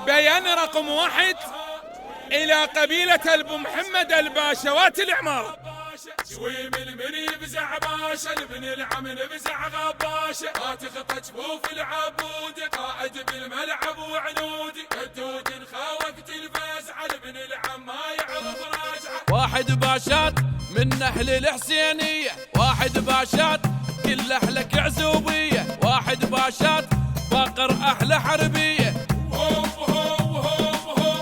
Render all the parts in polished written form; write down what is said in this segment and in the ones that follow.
بيان رقم 1 إلى قبيلة أبو محمد الباشوات العمارة. شوي من يفزع باشا ابن العم نفزع غباشا ما تخطى جفوف العبود قائد بالملعب وعنودي الدود خاوقت الفزع ابن العم ما يعرف راجعه. واحد باشات من أهل الحسينية، واحد باشات كل أهلك عزوبية، واحد باشات باقر أحلى حربية.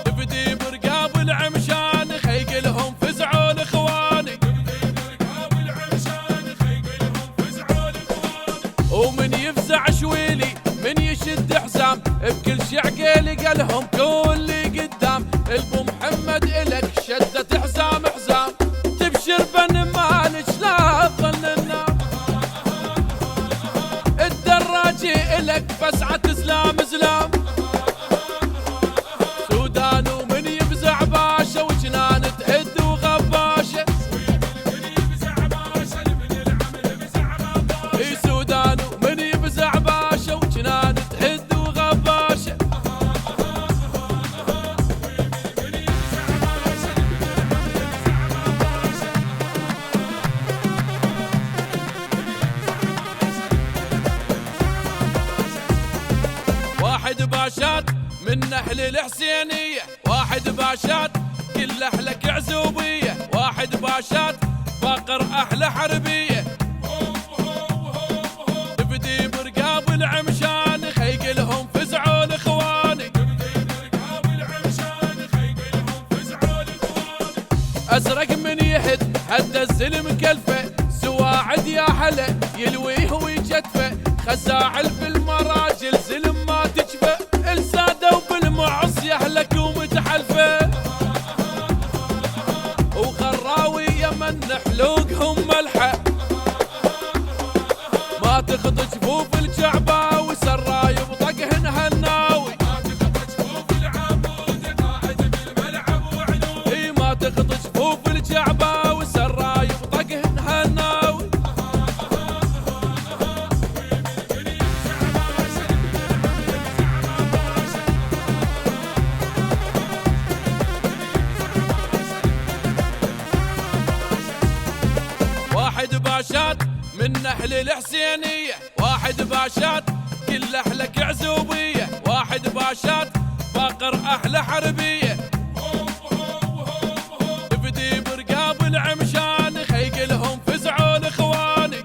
تبدي برقاب العمشان خيقلهم فزعوا الإخواني، ومن يفزع شويلي من يشد حزام بكل شعقيلي قالهم كل قدام. البو محمد إلك شدت حزام حزام، تبشر بن مالك لا تظن النام. الدراجي إلك فزعة زلام زلام، سودان ومن يفزع باشا وجنان تهد وغباشة. اي سودان ومن يفزع باشا وجنان تهد وغباشة. واحد باشات من أهل الحسينية، واحد باشات كل أهلك عزوبية، واحد باشات باقر أحلى حربية. تبدي برقاب العمشان خيقلهم فزعوا الإخواني، أزرق من يهد حد الزلم كلفه، سواعد يا حلا يلويه ويجتفه، خزاعل بالمراجل زلم ما تجفه، السادة وبالمعص يهلك ومتحلفه، وخراوي يمن حلوقهم ملحه، ما تخط جفوف الجعبة وسرايب طقهن هالناوي. اي ما تخط جفوف الجعبة وسرايب طقهن هالناوي. واحد باشات من أهل الحسينية، واحد باشات كل أهلك عزوبية، واحد باشات باقر أحلى حربية. تبدي برقاب العمشان خيقلهم فزعوا الإخواني،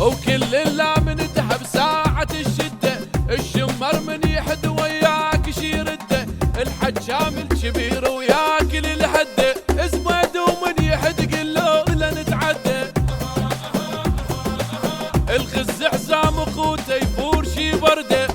وكل اللي من ذهب ساعة الشدة، الشمر من يحد وياك شيرده، الحجام الكبير وياكل الهده، ازمد ومن يحد قلو لا نتعدى، الخز حزام اخوته يفور شي برده،